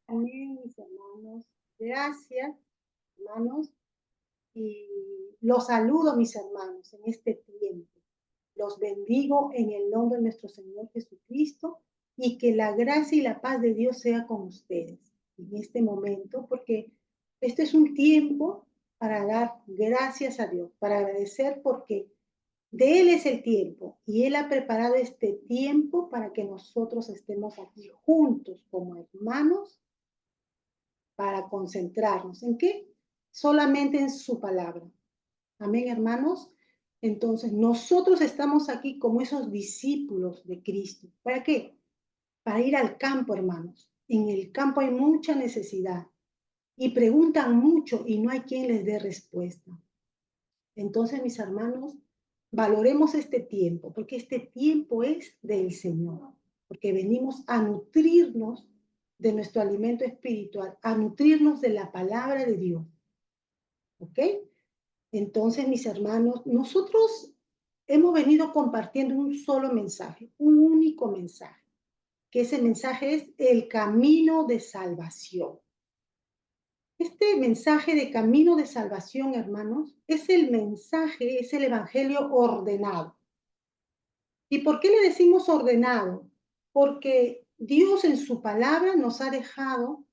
Amén, mis hermanos. Gracias, hermanos. Y los saludo, mis hermanos, en este tiempo. Los bendigo en el nombre de nuestro Señor Jesucristo y que la gracia y la paz de Dios sea con ustedes en este momento, porque este es un tiempo para dar gracias a Dios, para agradecer porque de Él es el tiempo y Él ha preparado este tiempo para que nosotros estemos aquí juntos como hermanos para concentrarnos. ¿En qué? Solamente en su palabra. Amén, hermanos. Entonces, nosotros estamos aquí como esos discípulos de Cristo. ¿Para qué? Para ir al campo, hermanos. En el campo hay mucha necesidad y preguntan mucho y no hay quien les dé respuesta. Entonces, mis hermanos, valoremos este tiempo, porque este tiempo es del Señor, porque venimos a nutrirnos de nuestro alimento espiritual, a nutrirnos de la palabra de Dios. ¿Ok? Entonces, mis hermanos, nosotros hemos venido compartiendo un solo mensaje, un único mensaje, que ese mensaje es el camino de salvación. Este mensaje de camino de salvación, hermanos, es el mensaje, es el evangelio ordenado. ¿Y por qué le decimos ordenado? Porque Dios en su palabra nos ha dejado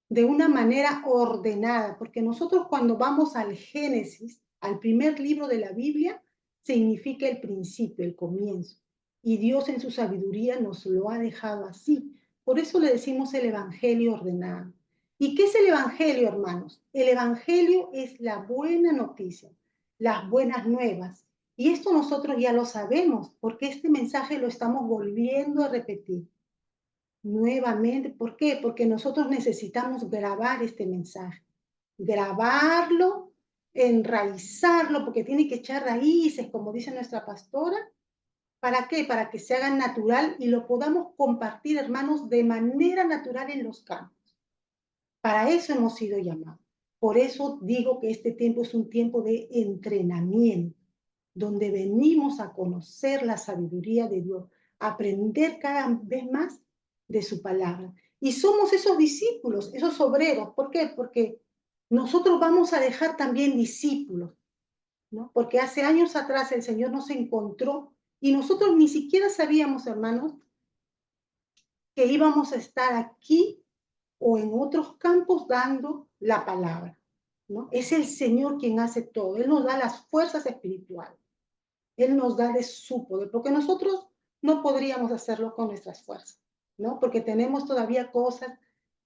de una manera ordenada, porque nosotros cuando vamos al Génesis, al primer libro de la Biblia, significa el principio, el comienzo. Y Dios en su sabiduría nos lo ha dejado así. Por eso le decimos el Evangelio ordenado. ¿Y qué es el Evangelio, hermanos? El Evangelio es la buena noticia, las buenas nuevas. Y esto nosotros ya lo sabemos, porque este mensaje lo estamos volviendo a repetir nuevamente. ¿Por qué? Porque nosotros necesitamos grabar este mensaje, grabarlo, enraizarlo, porque tiene que echar raíces, como dice nuestra pastora. ¿Para qué? Para que se haga natural y lo podamos compartir, hermanos, de manera natural en los campos. Para eso hemos sido llamados. Por eso digo que este tiempo es un tiempo de entrenamiento, donde venimos a conocer la sabiduría de Dios, a aprender cada vez más de su palabra. Y somos esos discípulos, esos obreros. ¿Por qué? Porque nosotros vamos a dejar también discípulos, ¿no? Porque hace años atrás el Señor nos encontró y nosotros ni siquiera sabíamos, hermanos, que íbamos a estar aquí o en otros campos dando la palabra, ¿no? Es el Señor quien hace todo. Él nos da las fuerzas espirituales. Él nos da de su poder, porque nosotros no podríamos hacerlo con nuestras fuerzas, ¿no? Porque tenemos todavía cosas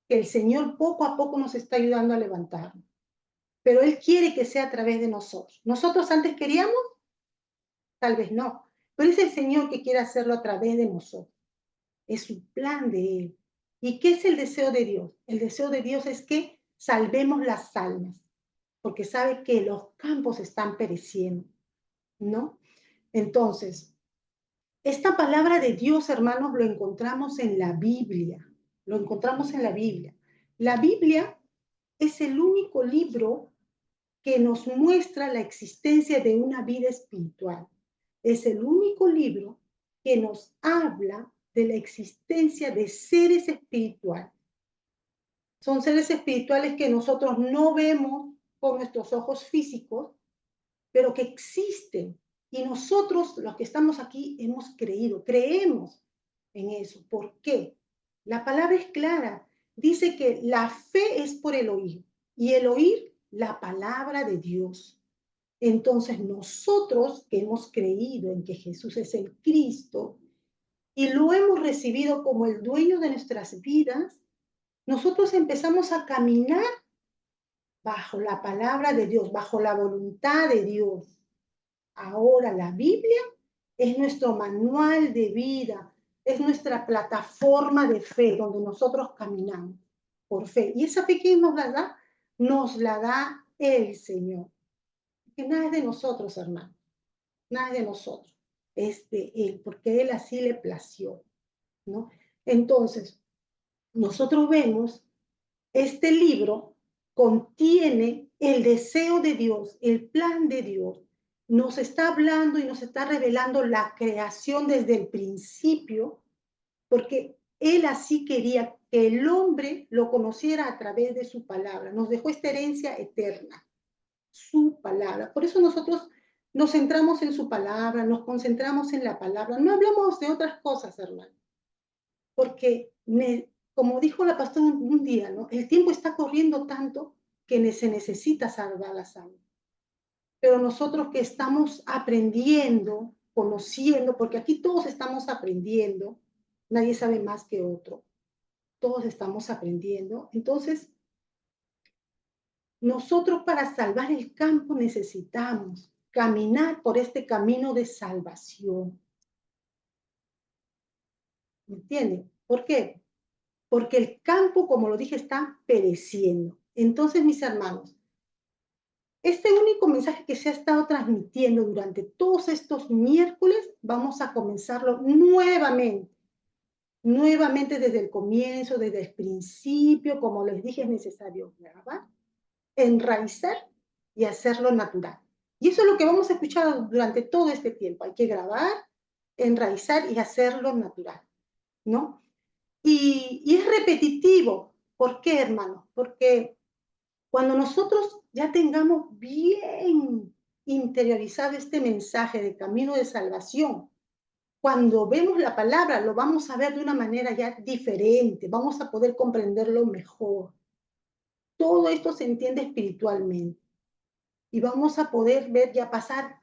que el Señor poco a poco nos está ayudando a levantarnos. Pero Él quiere que sea a través de nosotros. ¿Nosotros antes queríamos? Tal vez no. Pero es el Señor que quiere hacerlo a través de nosotros. Es un plan de Él. ¿Y qué es el deseo de Dios? El deseo de Dios es que salvemos las almas, porque sabe que los campos están pereciendo, ¿no? Entonces, esta palabra de Dios, hermanos, lo encontramos en la Biblia. Lo encontramos en la Biblia. La Biblia es el único libro que nos muestra la existencia de una vida espiritual. Es el único libro que nos habla de la existencia de seres espirituales. Son seres espirituales que nosotros no vemos con nuestros ojos físicos, pero que existen. Y nosotros, los que estamos aquí, hemos creído, creemos en eso. ¿Por qué? La palabra es clara. Dice que la fe es por el oír y el oír la palabra de Dios. Entonces nosotros que hemos creído en que Jesús es el Cristo y lo hemos recibido como el dueño de nuestras vidas, nosotros empezamos a caminar bajo la palabra de Dios, bajo la voluntad de Dios. Ahora la Biblia es nuestro manual de vida, es nuestra plataforma de fe donde nosotros caminamos por fe. Y esa fe que nos la da el Señor. Que nada es de nosotros, hermano, nada es de nosotros, es de Él, porque Él así le plació, ¿no? Entonces, nosotros vemos, este libro contiene el deseo de Dios, el plan de Dios. Nos está hablando y nos está revelando la creación desde el principio, porque Él así quería que el hombre lo conociera a través de su palabra. Nos dejó esta herencia eterna, su palabra. Por eso nosotros nos centramos en su palabra, nos concentramos en la palabra. No hablamos de otras cosas, hermano. Porque, como dijo la pastora un día, ¿no? El tiempo está corriendo tanto que se necesita salvar la sangre. Pero nosotros que estamos aprendiendo, conociendo, porque aquí todos estamos aprendiendo, nadie sabe más que otro, todos estamos aprendiendo. Entonces, nosotros para salvar el campo necesitamos caminar por este camino de salvación. ¿Me entienden? ¿Por qué? Porque el campo, como lo dije, está pereciendo. Entonces, mis hermanos, este único mensaje que se ha estado transmitiendo durante todos estos miércoles, vamos a comenzarlo nuevamente desde el comienzo, desde el principio. Como les dije, es necesario grabar, enraizar y hacerlo natural. Y eso es lo que vamos a escuchar durante todo este tiempo. Hay que grabar, enraizar y hacerlo natural, ¿no? Y es repetitivo. ¿Por qué, hermano? Porque cuando nosotros ya tengamos bien interiorizado este mensaje de camino de salvación, cuando vemos la palabra lo vamos a ver de una manera ya diferente, vamos a poder comprenderlo mejor. Todo esto se entiende espiritualmente y vamos a poder ver ya pasar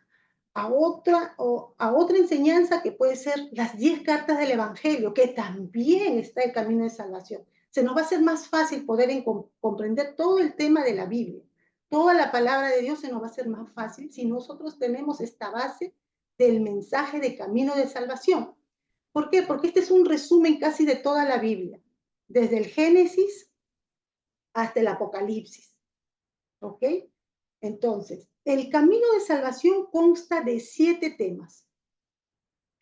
a otra enseñanza que puede ser las 10 cartas del Evangelio, que también está el camino de salvación. Se nos va a hacer más fácil poder comprender todo el tema de la Biblia. Toda la palabra de Dios se nos va a hacer más fácil si nosotros tenemos esta base del mensaje de camino de salvación. ¿Por qué? Porque este es un resumen casi de toda la Biblia, desde el Génesis hasta el Apocalipsis. ¿Ok? Entonces, el camino de salvación consta de 7 temas.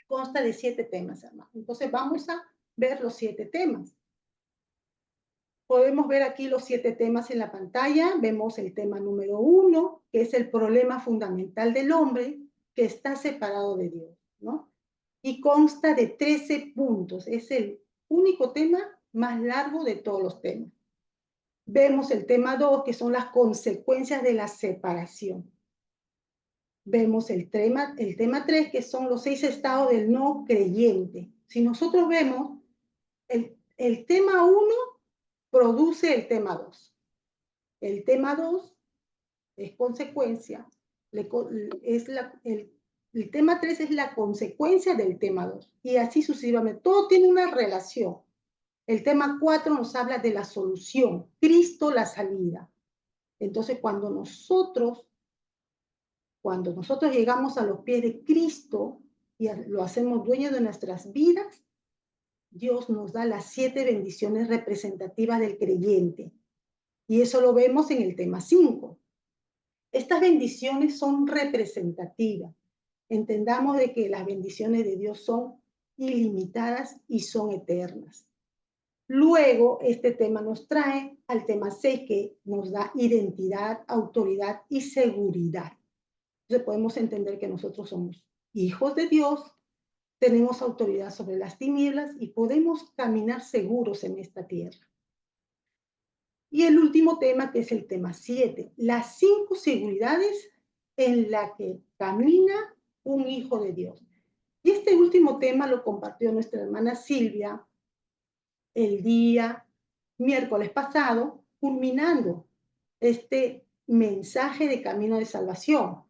Consta de 7 temas, hermano. Entonces, vamos a ver los 7 temas. Podemos ver aquí los 7 temas en la pantalla. Vemos el tema número 1, que es el problema fundamental del hombre, que está separado de Dios, ¿no? Y consta de 13 puntos. Es el único tema más largo de todos los temas. Vemos el tema 2, que son las consecuencias de la separación. Vemos el tema 3, que son los 6 estados del no creyente. Si nosotros vemos, el tema 1 produce el tema 2. El tema 2 es consecuencia, el tema 3 es la consecuencia del tema 2. Y así sucesivamente. Todo tiene una relación. El tema 4 nos habla de la solución, Cristo la salida. Entonces, cuando nosotros llegamos a los pies de Cristo y lo hacemos dueño de nuestras vidas, Dios nos da las 7 bendiciones representativas del creyente. Y eso lo vemos en el tema 5. Estas bendiciones son representativas. Entendamos de que las bendiciones de Dios son ilimitadas y son eternas. Luego, este tema nos trae al tema 6, que nos da identidad, autoridad y seguridad. Entonces podemos entender que nosotros somos hijos de Dios, tenemos autoridad sobre las tinieblas y podemos caminar seguros en esta tierra. Y el último tema, que es el tema 7, las 5 seguridades en las que camina un hijo de Dios. Y este último tema lo compartió nuestra hermana Silvia el día miércoles pasado, culminando este mensaje de camino de salvación.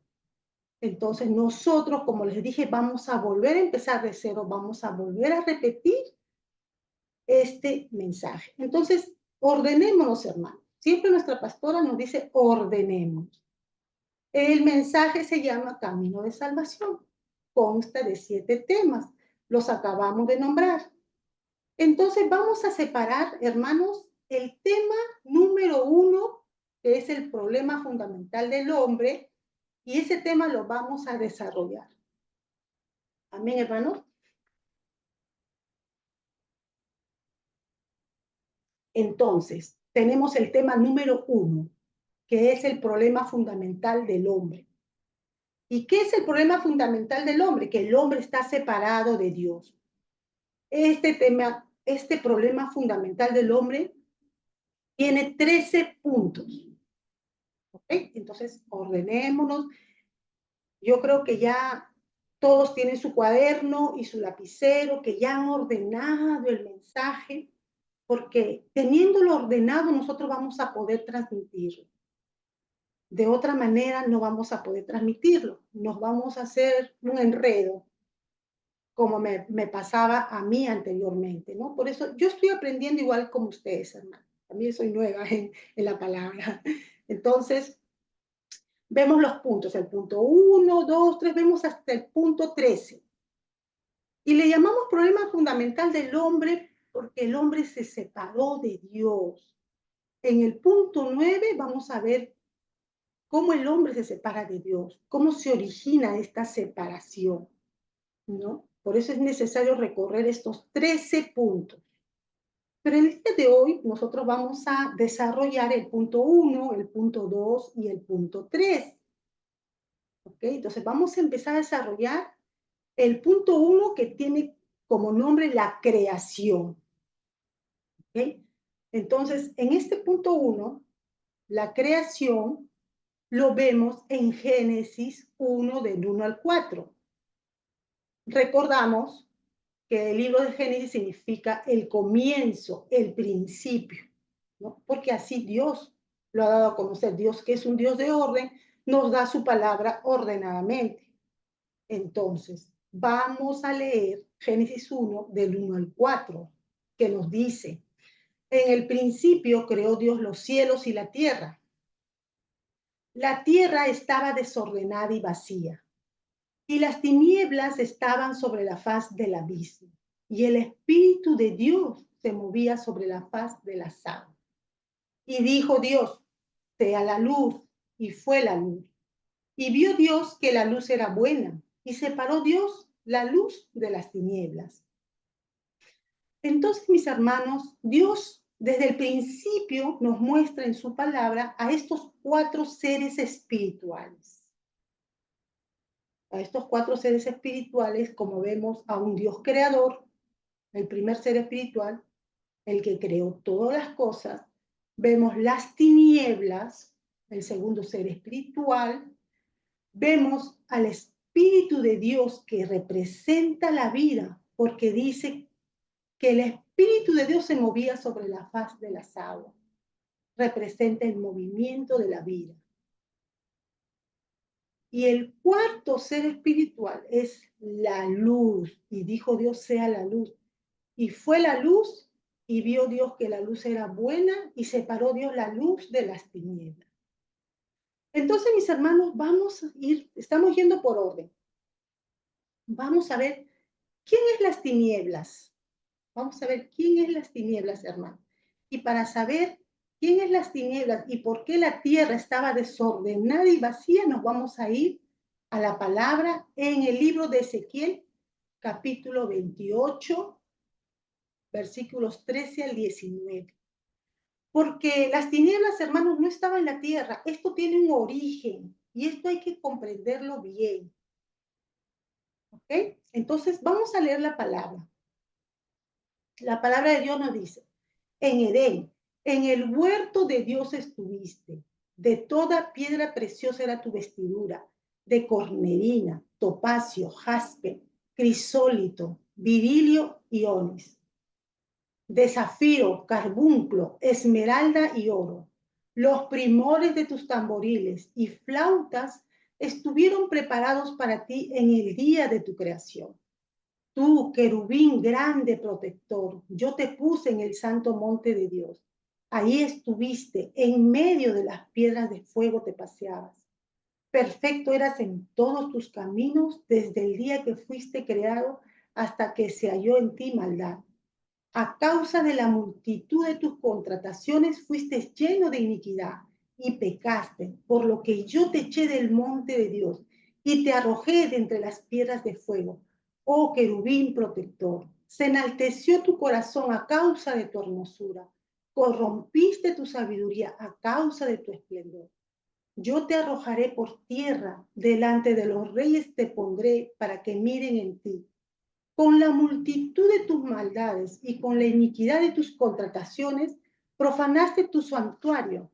Entonces nosotros, como les dije, vamos a volver a empezar de cero, vamos a volver a repetir este mensaje. Entonces, ordenémonos, hermanos. Siempre nuestra pastora nos dice, ordenemos. El mensaje se llama Camino de Salvación. Consta de 7 temas. Los acabamos de nombrar. Entonces, vamos a separar, hermanos, el tema número 1, que es el problema fundamental del hombre, y ese tema lo vamos a desarrollar. Amén, hermanos. Entonces, tenemos el tema número 1, que es el problema fundamental del hombre. ¿Y qué es el problema fundamental del hombre? Que el hombre está separado de Dios. Este tema este problema fundamental del hombre tiene 13 puntos. ¿Ok? Entonces, ordenémonos. Yo creo que ya todos tienen su cuaderno y su lapicero, que ya han ordenado el mensaje, porque teniéndolo ordenado nosotros vamos a poder transmitirlo. De otra manera no vamos a poder transmitirlo. Nos vamos a hacer un enredo, como me pasaba a mí anteriormente, ¿no? Por eso yo estoy aprendiendo igual como ustedes, hermano. También soy nueva en la palabra. Entonces, vemos los puntos, el punto 1, 2, 3, vemos hasta el punto 13. Y le llamamos problema fundamental del hombre porque el hombre se separó de Dios. En el punto 9 vamos a ver cómo el hombre se separa de Dios, cómo se origina esta separación, ¿no? Por eso es necesario recorrer estos 13 puntos. Pero el día de hoy nosotros vamos a desarrollar el punto 1, el punto 2 y el punto 3. ¿Ok? Entonces vamos a empezar a desarrollar el punto 1 que tiene como nombre la creación. ¿Ok? Entonces, en este punto 1, la creación lo vemos en Génesis 1 del 1 al 4. Recordamos que el libro de Génesis significa el comienzo, el principio, ¿no? Porque así Dios lo ha dado a conocer. Dios, que es un Dios de orden, nos da su palabra ordenadamente. Entonces, vamos a leer Génesis 1 del 1 al 4, que nos dice, en el principio creó Dios los cielos y la tierra. La tierra estaba desordenada y vacía, y las tinieblas estaban sobre la faz del abismo, y el Espíritu de Dios se movía sobre la faz de las aguas. Y dijo Dios, sea la luz, y fue la luz. Y vio Dios que la luz era buena, y separó Dios la luz de las tinieblas. Entonces, mis hermanos, Dios desde el principio nos muestra en su palabra a estos 4 seres espirituales. A estos 4 seres espirituales, como vemos a un Dios creador, el primer ser espiritual, el que creó todas las cosas. Vemos las tinieblas, el segundo ser espiritual. Vemos al Espíritu de Dios que representa la vida, porque dice que el Espíritu de Dios se movía sobre la faz de las aguas. Representa el movimiento de la vida. Y el cuarto ser espiritual es la luz. Y dijo Dios, sea la luz. Y fue la luz, y vio Dios que la luz era buena, y separó Dios la luz de las tinieblas. Entonces, mis hermanos, estamos yendo por orden. Vamos a ver, ¿quién es las tinieblas? Vamos a ver quién es las tinieblas, hermano. Y para saber quién es las tinieblas y por qué la tierra estaba desordenada y vacía, nos vamos a ir a la palabra en el libro de Ezequiel, capítulo 28, versículos 13 al 19. Porque las tinieblas, hermanos, no estaban en la tierra. Esto tiene un origen y esto hay que comprenderlo bien. ¿Ok? Entonces, vamos a leer la palabra. La palabra de Dios nos dice, en Edén, en el huerto de Dios estuviste, de toda piedra preciosa era tu vestidura, de cornerina, topacio, jaspe, crisólito, virilio y onis, de zafiro, carbunclo, esmeralda y oro. Los primores de tus tamboriles y flautas estuvieron preparados para ti en el día de tu creación. Tú, querubín grande protector, yo te puse en el santo monte de Dios. Ahí estuviste, en medio de las piedras de fuego te paseabas. Perfecto eras en todos tus caminos desde el día que fuiste creado hasta que se halló en ti maldad. A causa de la multitud de tus contrataciones fuiste lleno de iniquidad y pecaste, por lo que yo te eché del monte de Dios y te arrojé de entre las piedras de fuego. Oh querubín protector, se enalteció tu corazón a causa de tu hermosura, corrompiste tu sabiduría a causa de tu esplendor. Yo te arrojaré por tierra, delante de los reyes te pondré para que miren en ti. Con la multitud de tus maldades y con la iniquidad de tus contrataciones, profanaste tu santuario.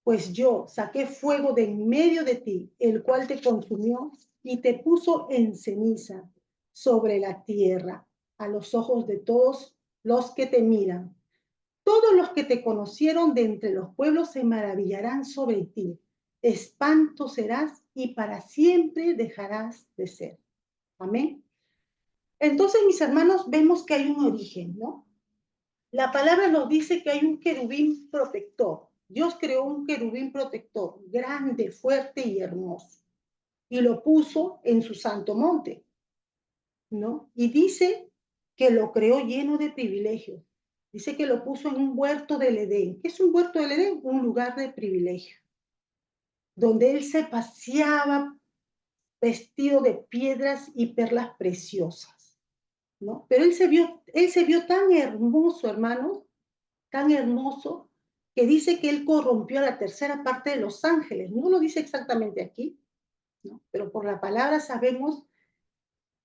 Pues yo saqué fuego de en medio de ti, el cual te consumió y te puso en ceniza sobre la tierra, a los ojos de todos los que te miran. Todos los que te conocieron de entre los pueblos se maravillarán sobre ti. Espanto serás y para siempre dejarás de ser. Amén. Entonces, mis hermanos, vemos que hay un origen, ¿no? La palabra nos dice que hay un querubín protector. Dios creó un querubín protector, grande, fuerte y hermoso, y lo puso en su santo monte, ¿no? Y dice que lo creó lleno de privilegios. Dice que lo puso en un huerto del Edén. ¿Qué es un huerto del Edén? Un lugar de privilegio, donde él se paseaba vestido de piedras y perlas preciosas, ¿no? Pero él se vio tan hermoso, hermanos, tan hermoso, que dice que él corrompió a la tercera parte de los ángeles. No lo dice exactamente aquí, ¿no? Pero por la palabra sabemos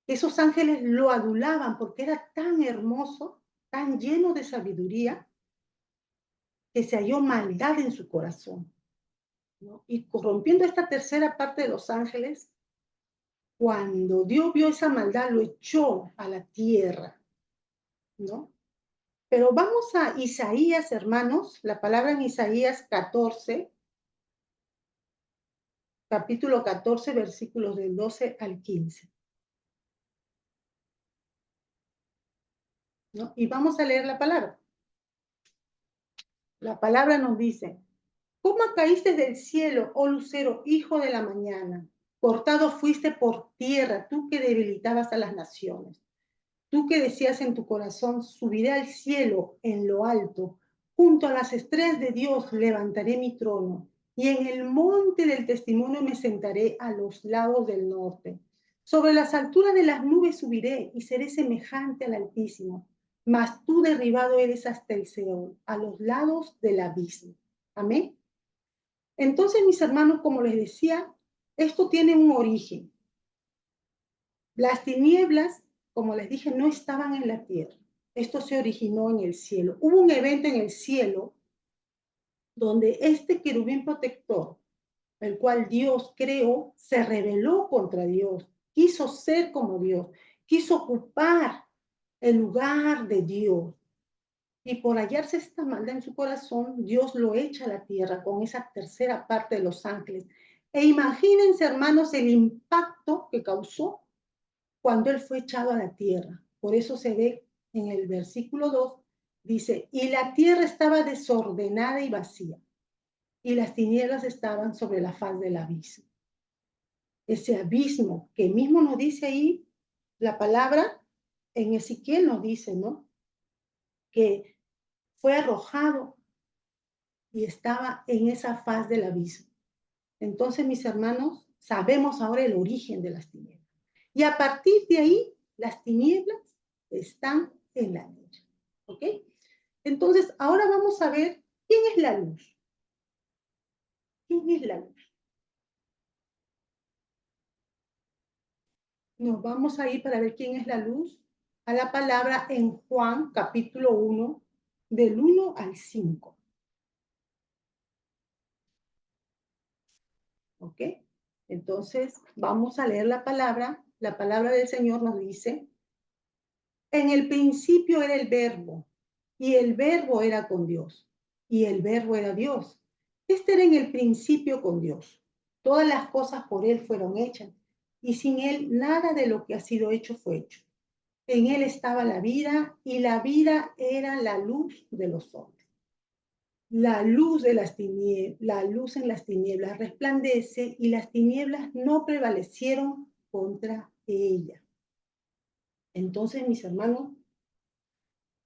que esos ángeles lo adulaban porque era tan hermoso, tan lleno de sabiduría, que se halló maldad en su corazón, ¿no? Y corrompiendo esta tercera parte de los ángeles, cuando Dios vio esa maldad, lo echó a la tierra, ¿no? Pero vamos a Isaías, hermanos, la palabra en Isaías 14, capítulo 14, versículos del 12 al 15, ¿no? Y vamos a leer la palabra. La palabra nos dice: ¿Cómo caíste del cielo, oh lucero, hijo de la mañana? Cortado fuiste por tierra, tú que debilitabas a las naciones. Tú que decías en tu corazón: subiré al cielo en lo alto, junto a las estrellas de Dios levantaré mi trono, y en el monte del testimonio me sentaré a los lados del norte. Sobre las alturas de las nubes subiré y seré semejante al Altísimo, mas tú derribado eres hasta el Seol, a los lados del abismo. Amén. Entonces, mis hermanos, como les decía, esto tiene un origen. Las tinieblas, como les dije, no estaban en la tierra. Esto se originó en el cielo. Hubo un evento en el cielo donde este querubín protector, el cual Dios creó, se rebeló contra Dios, quiso ser como Dios, quiso ocupar el lugar de Dios. Y por hallarse esta maldad en su corazón, Dios lo echa a la tierra con esa tercera parte de los ángeles. E imagínense, hermanos, el impacto que causó cuando él fue echado a la tierra. Por eso se ve en el versículo 2, dice: y la tierra estaba desordenada y vacía, y las tinieblas estaban sobre la faz del abismo. Ese abismo que mismo nos dice ahí la palabra, en Ezequiel nos dice, ¿no? Que fue arrojado y estaba en esa faz del abismo. Entonces, mis hermanos, sabemos ahora el origen de las tinieblas. Y a partir de ahí, las tinieblas están en la luz. ¿Ok? Entonces, ahora vamos a ver quién es la luz. ¿Quién es la luz? Nos vamos a ir para ver quién es la luz a la palabra en Juan capítulo 1, del 1 al 5. ¿Ok? Entonces, vamos a leer la palabra. La palabra del Señor nos dice: en el principio era el verbo, y el verbo era con Dios, y el verbo era Dios. Este era en el principio con Dios. Todas las cosas por él fueron hechas, y sin él nada de lo que ha sido hecho fue hecho. En él estaba la vida, y la vida era la luz de los hombres. La luz de las tinieblas, la luz en las tinieblas resplandece, y las tinieblas no prevalecieron contra ella. Entonces, mis hermanos,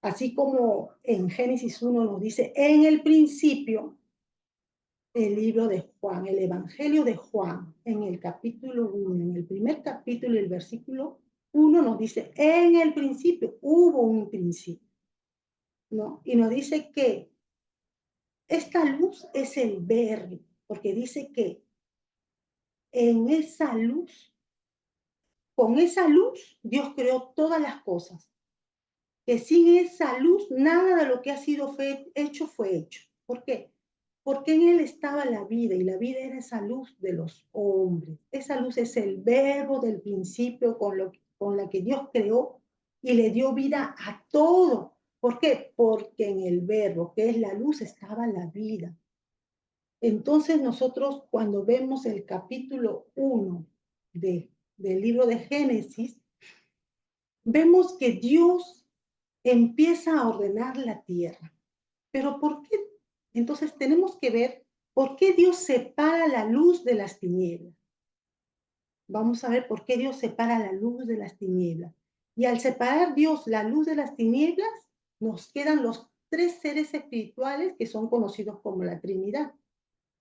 así como en Génesis 1 nos dice: en el principio, el libro de Juan, el Evangelio de Juan, en el capítulo 1, en el primer capítulo, el versículo 1 nos dice: en el principio, hubo un principio, ¿no? Y nos dice que esta luz es el verbo, porque dice que en esa luz con esa luz Dios creó todas las cosas. Que sin esa luz nada de lo que ha sido hecho fue hecho. ¿Por qué? Porque en él estaba la vida y la vida era esa luz de los hombres. Esa luz es el verbo del principio con la que Dios creó y le dio vida a todo. ¿Por qué? Porque en el verbo, que es la luz, estaba la vida. Entonces nosotros cuando vemos el capítulo 1 del libro de Génesis, vemos que Dios empieza a ordenar la tierra. Pero ¿por qué? Entonces tenemos que ver por qué Dios separa la luz de las tinieblas. Vamos a ver por qué Dios separa la luz de las tinieblas. Y al separar Dios la luz de las tinieblas, nos quedan los tres seres espirituales que son conocidos como la Trinidad,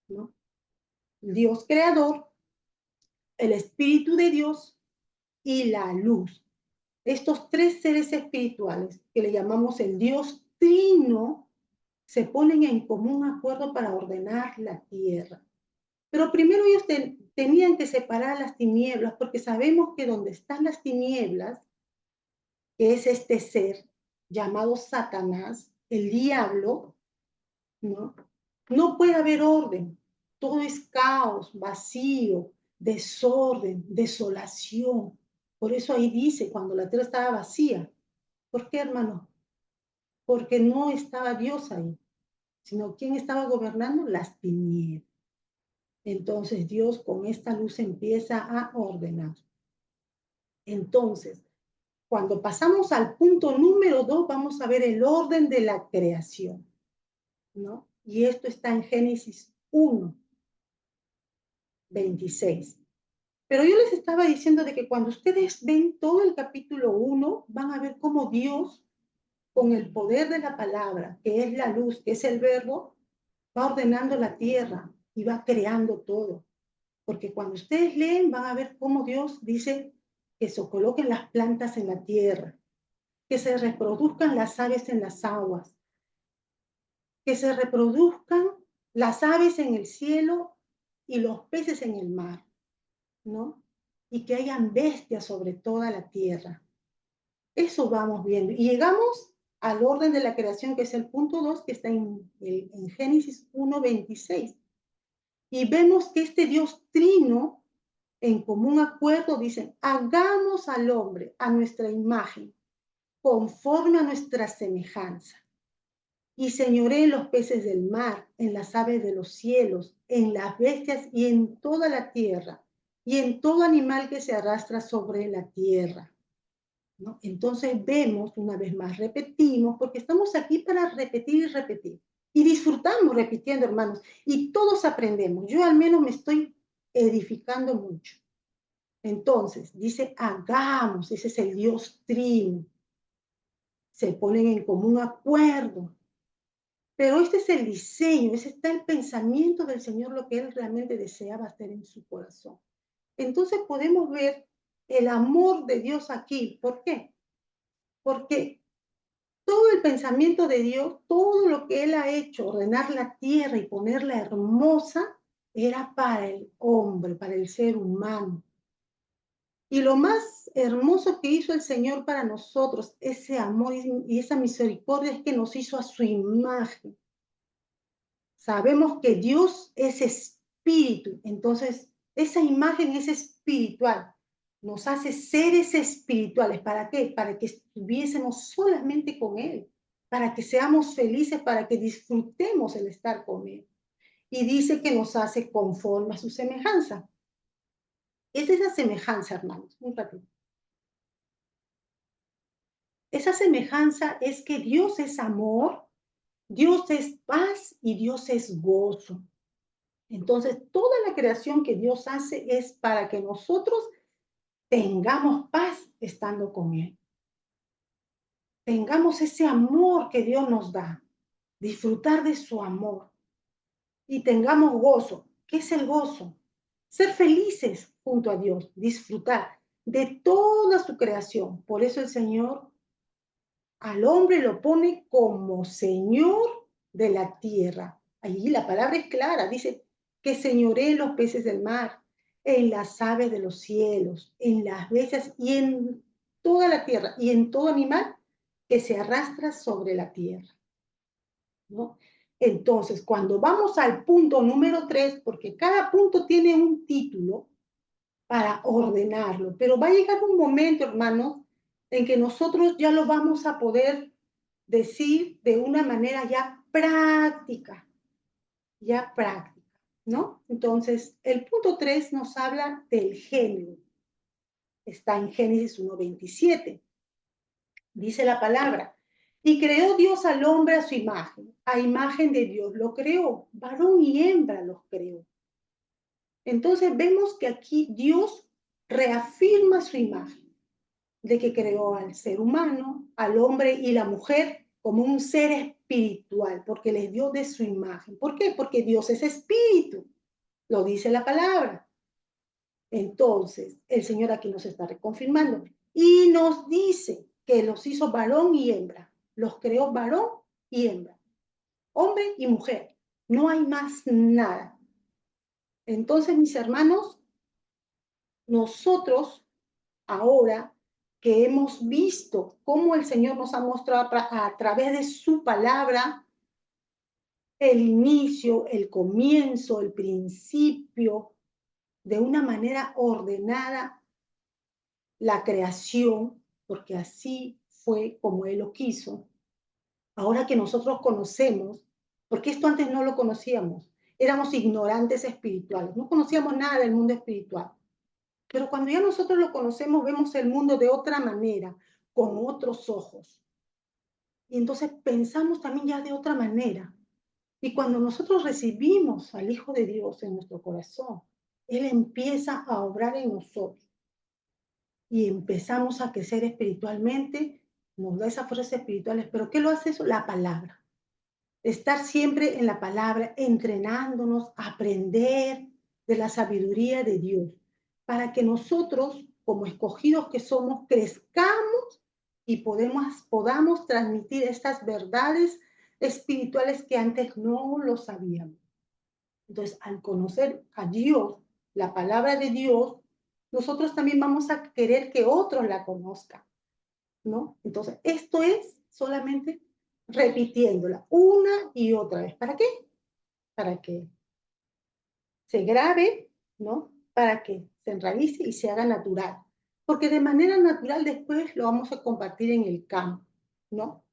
¿no? Dios creador, el Espíritu de Dios y la luz. Estos tres seres espirituales, que le llamamos el Dios Trino, se ponen en común acuerdo para ordenar la tierra. Pero primero ellos tenían que separar las tinieblas, porque sabemos que donde están las tinieblas, que es este ser llamado Satanás, el diablo, ¿no? No puede haber orden. Todo es caos, vacío, desorden, desolación. Por eso ahí dice, cuando la tierra estaba vacía. ¿Por qué, hermano? Porque no estaba Dios ahí, sino ¿quién estaba gobernando? Las tinieblas. Entonces Dios con esta luz empieza a ordenar. Entonces, cuando pasamos al punto número 2, vamos a ver el orden de la creación, ¿no? Y esto está en Génesis 1, 26. Pero yo les estaba diciendo de que cuando ustedes ven todo el capítulo 1, van a ver cómo Dios, con el poder de la palabra, que es la luz, que es el verbo, va ordenando la tierra y va creando todo. Porque cuando ustedes leen, van a ver cómo Dios dice que se coloquen las plantas en la tierra, que se reproduzcan las aves en las aguas, que se reproduzcan las aves en el cielo y los peces en el mar, ¿no? Y que hayan bestias sobre toda la tierra. Eso vamos viendo. Y llegamos al orden de la creación, que es el punto 2, que está en Génesis 1:26. Y vemos que este Dios trino, en común acuerdo, dicen, hagamos al hombre a nuestra imagen, conforme a nuestra semejanza. Y señoré en los peces del mar, en las aves de los cielos, en las bestias y en toda la tierra, y en todo animal que se arrastra sobre la tierra, ¿no? Entonces vemos, una vez más, repetimos, porque estamos aquí para repetir y repetir. Y disfrutamos repitiendo, hermanos, y todos aprendemos. Yo al menos me estoy edificando mucho. Entonces, dice, hagamos, ese es el Dios Trino. Se ponen en común acuerdo. Pero este es el diseño, ese está el pensamiento del Señor, lo que Él realmente deseaba hacer en su corazón. Entonces podemos ver el amor de Dios aquí. ¿Por qué? Porque todo el pensamiento de Dios, todo lo que Él ha hecho, ordenar la tierra y ponerla hermosa, era para el hombre, para el ser humano. Y lo más hermoso que hizo el Señor para nosotros, ese amor y esa misericordia, es que nos hizo a su imagen. Sabemos que Dios es espíritu, entonces esa imagen es espiritual. Nos hace seres espirituales. ¿Para qué? Para que estuviésemos solamente con Él, para que seamos felices, para que disfrutemos el estar con Él. Y dice que nos hace conforme a su semejanza. Es esa semejanza, hermanos, un ratito. Esa semejanza es que Dios es amor, Dios es paz y Dios es gozo. Entonces, toda la creación que Dios hace es para que nosotros tengamos paz estando con Él. Tengamos ese amor que Dios nos da, disfrutar de su amor y tengamos gozo. ¿Qué es el gozo? Ser felices junto a Dios, disfrutar de toda su creación. Por eso el Señor al hombre lo pone como Señor de la tierra. Allí la palabra es clara, dice que señoree los peces del mar, en las aves de los cielos, en las bestias y en toda la tierra y en todo animal que se arrastra sobre la tierra, ¿no? Entonces, cuando vamos al punto número 3, porque cada punto tiene un título para ordenarlo, pero va a llegar un momento, hermanos, en que nosotros ya lo vamos a poder decir de una manera ya práctica, ¿no? Entonces, el punto 3 nos habla del género. Está en Génesis 1:27. Dice la palabra, y creó Dios al hombre a imagen de Dios lo creó, varón y hembra los creó. Entonces vemos que aquí Dios reafirma su imagen, de que creó al ser humano, al hombre y la mujer como un ser espiritual, porque les dio de su imagen. ¿Por qué? Porque Dios es espíritu, lo dice la palabra. Entonces, el Señor aquí nos está reconfirmando y nos dice que los hizo varón y hembra, los creó varón y hembra, hombre y mujer, no hay más nada. Entonces, mis hermanos, nosotros ahora que hemos visto cómo el Señor nos ha mostrado a través de su palabra el inicio, el comienzo, el principio, de una manera ordenada, la creación, porque así fue como Él lo quiso. Ahora que nosotros conocemos, porque esto antes no lo conocíamos, éramos ignorantes espirituales, no conocíamos nada del mundo espiritual. Pero cuando ya nosotros lo conocemos, vemos el mundo de otra manera, con otros ojos. Y entonces pensamos también ya de otra manera. Y cuando nosotros recibimos al Hijo de Dios en nuestro corazón, Él empieza a obrar en nosotros y empezamos a crecer espiritualmente, nos da esas fuerzas espirituales. ¿Pero qué lo hace eso? La palabra. Estar siempre en la palabra, entrenándonos, aprender de la sabiduría de Dios, para que nosotros, como escogidos que somos, crezcamos y podamos transmitir estas verdades espirituales que antes no lo sabíamos. Entonces, al conocer a Dios, la palabra de Dios, nosotros también vamos a querer que otros la conozcan, ¿no? Entonces, esto es solamente repitiéndola una y otra vez. ¿Para qué? Para que se grabe, ¿no? Para que se enraice y se haga natural. Porque de manera natural después lo vamos a compartir en el campo, ¿no?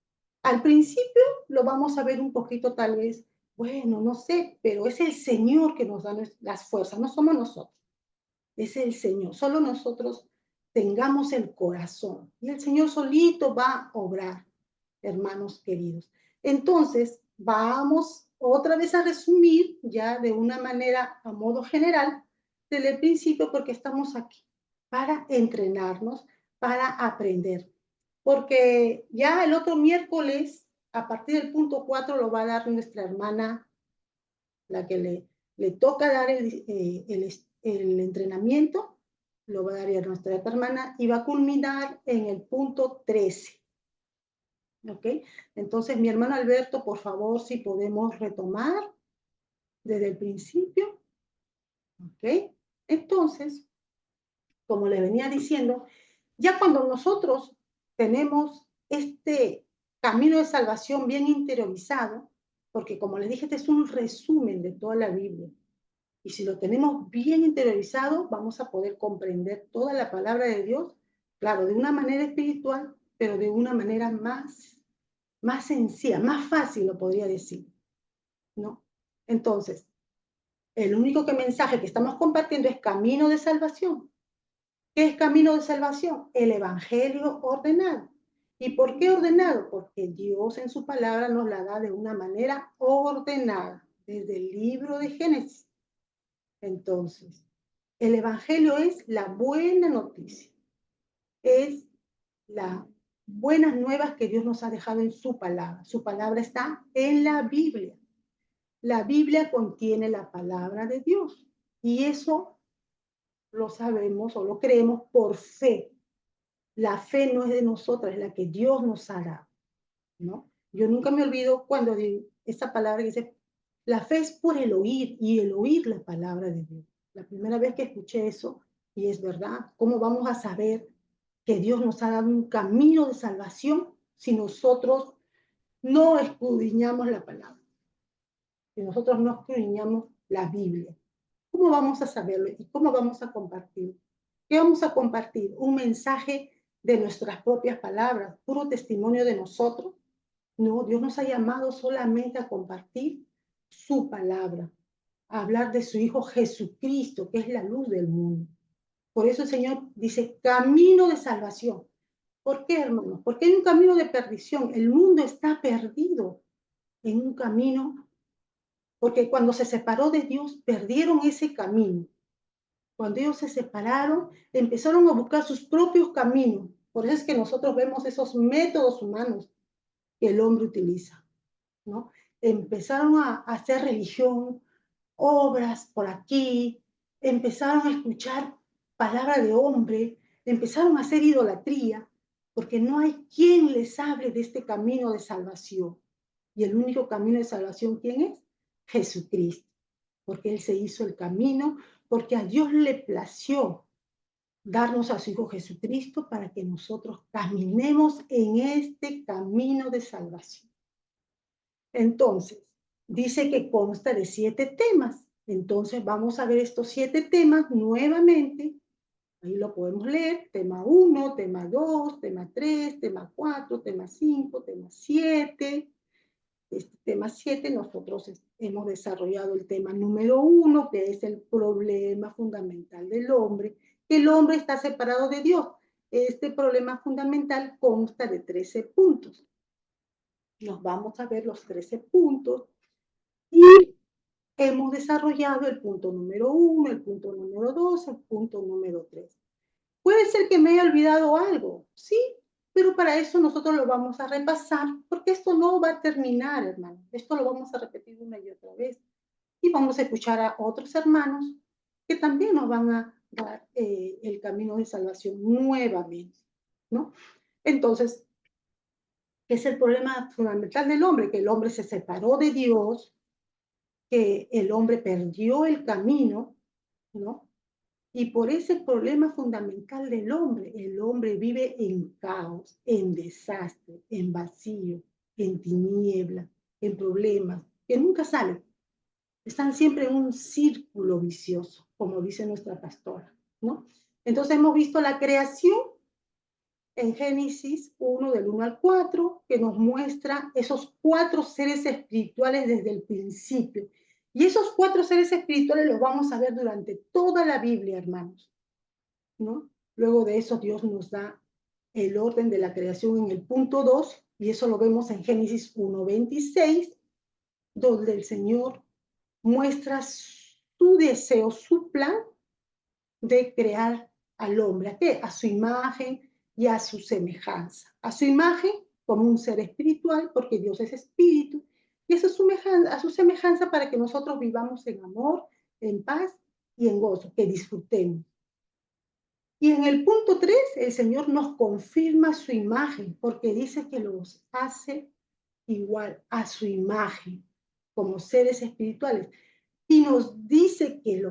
Al principio lo vamos a ver un poquito tal vez, bueno, no sé, pero es el Señor que nos da las fuerzas, no somos nosotros, es el Señor. Solo nosotros tengamos el corazón y el Señor solito va a obrar, hermanos queridos. Entonces, vamos otra vez a resumir ya de una manera a modo general desde el principio porque estamos aquí para entrenarnos, para aprender. Porque ya el otro miércoles, a partir del punto 4, lo va a dar nuestra hermana, la que le toca dar el entrenamiento, lo va a dar ya nuestra hermana y va a culminar en el punto 13. ¿Ok? Entonces, mi hermano Alberto, por favor, si podemos retomar desde el principio. ¿Ok? Entonces, como le venía diciendo, ya cuando nosotros tenemos este camino de salvación bien interiorizado, porque como les dije, este es un resumen de toda la Biblia, y si lo tenemos bien interiorizado, vamos a poder comprender toda la palabra de Dios, claro, de una manera espiritual, pero de una manera más sencilla, más fácil, lo podría decir, ¿no? Entonces, el único mensaje que estamos compartiendo es camino de salvación. ¿Qué es camino de salvación? El evangelio ordenado. ¿Y por qué ordenado? Porque Dios en su palabra nos la da de una manera ordenada, desde el libro de Génesis. Entonces, el evangelio es la buena noticia, es las buenas nuevas que Dios nos ha dejado en su palabra. Su palabra está en la Biblia. La Biblia contiene la palabra de Dios y eso lo sabemos o lo creemos por fe. La fe no es de nosotras, es la que Dios nos hará, ¿no? Yo nunca me olvido cuando esa palabra que dice, la fe es por el oír y el oír la palabra de Dios. La primera vez que escuché eso, y es verdad, ¿cómo vamos a saber que Dios nos ha dado un camino de salvación si nosotros no escudriñamos la palabra? Si nosotros no escudriñamos la Biblia. ¿Cómo vamos a saberlo y cómo vamos a compartir? ¿Qué vamos a compartir? ¿Un mensaje de nuestras propias palabras, puro testimonio de nosotros? No, Dios nos ha llamado solamente a compartir su palabra, a hablar de su Hijo Jesucristo, que es la luz del mundo. Por eso el Señor dice, camino de salvación. ¿Por qué, hermanos? Porque hay un camino de perdición. El mundo está perdido en un camino, porque cuando se separó de Dios, perdieron ese camino. Cuando ellos se separaron, empezaron a buscar sus propios caminos. Por eso es que nosotros vemos esos métodos humanos que el hombre utiliza, ¿no? Empezaron a hacer religión, obras por aquí, empezaron a escuchar palabra de hombre, empezaron a hacer idolatría, porque no hay quien les hable de este camino de salvación. Y el único camino de salvación, ¿quién es? Jesucristo, porque Él se hizo el camino, porque a Dios le plació darnos a su Hijo Jesucristo para que nosotros caminemos en este camino de salvación. Entonces, dice que consta de 7 temas. Entonces, vamos a ver estos 7 temas nuevamente. Ahí lo podemos leer. Tema 1, tema 2, tema 3, tema 4, tema 5, tema 7. Este tema 7, nosotros hemos desarrollado el tema número 1, que es el problema fundamental del hombre, que el hombre está separado de Dios. Este problema fundamental consta de 13 puntos. Nos vamos a ver los 13 puntos y hemos desarrollado el punto número 1, el punto número 2, el punto número 3. Puede ser que me haya olvidado algo, sí, pero para eso nosotros lo vamos a repasar, porque esto no va a terminar, hermano. Esto lo vamos a repetir una y otra vez. Y vamos a escuchar a otros hermanos que también nos van a dar el camino de salvación nuevamente, ¿no? Entonces, ¿qué es el problema fundamental del hombre? Que el hombre se separó de Dios, que el hombre perdió el camino, ¿no? Y por ese problema fundamental del hombre, el hombre vive en caos, en desastre, en vacío, en tiniebla, en problemas, que nunca salen. Están siempre en un círculo vicioso, como dice nuestra pastora, ¿no? Entonces hemos visto la creación en Génesis 1, del 1 al 4, que nos muestra esos 4 seres espirituales desde el principio. Y esos 4 seres espirituales los vamos a ver durante toda la Biblia, hermanos, ¿no? Luego de eso Dios nos da el orden de la creación en el punto 2, y eso lo vemos en Génesis 1:26, donde el Señor muestra su deseo, su plan de crear al hombre. ¿A qué? A su imagen y a su semejanza. A su imagen como un ser espiritual, porque Dios es espíritu, y a su semejanza para que nosotros vivamos en amor, en paz y en gozo, que disfrutemos. Y en el punto 3, el Señor nos confirma su imagen, porque dice que los hace igual a su imagen, como seres espirituales. Y nos dice que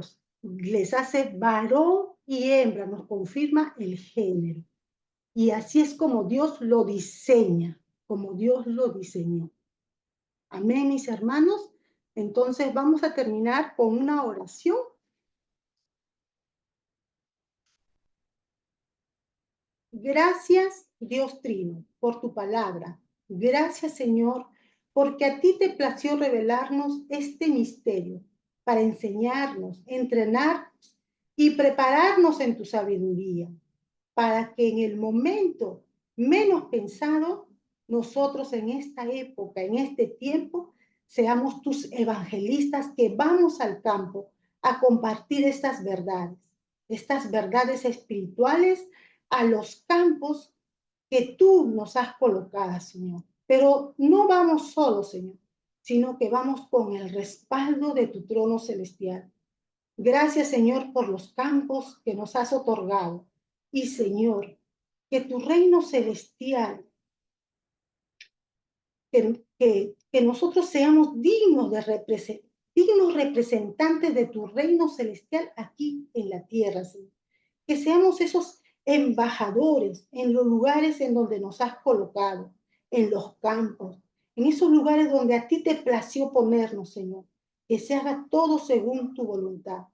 les hace varón y hembra, nos confirma el género. Y así es como Dios lo diseña, como Dios lo diseñó. Amén, mis hermanos. Entonces vamos a terminar con una oración. Gracias, Dios Trino, por tu palabra. Gracias, Señor, porque a ti te plació revelarnos este misterio para enseñarnos, entrenarnos y prepararnos en tu sabiduría, para que en el momento menos pensado, nosotros en esta época, en este tiempo, seamos tus evangelistas que vamos al campo a compartir estas verdades espirituales a los campos que tú nos has colocado, Señor. Pero no vamos solos, Señor, sino que vamos con el respaldo de tu trono celestial. Gracias, Señor, por los campos que nos has otorgado. Y, Señor, que tu reino celestial, que nosotros seamos dignos de dignos representantes de tu reino celestial aquí en la tierra, Señor. Que seamos esos embajadores en los lugares en donde nos has colocado, en los campos, en esos lugares donde a ti te plació ponernos, Señor. Que se haga todo según tu voluntad.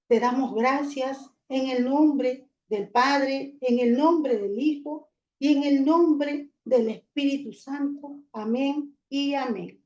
Te damos gracias en el nombre del Padre, en el nombre del Hijo y en el nombre del Espíritu Santo. Amén y amén.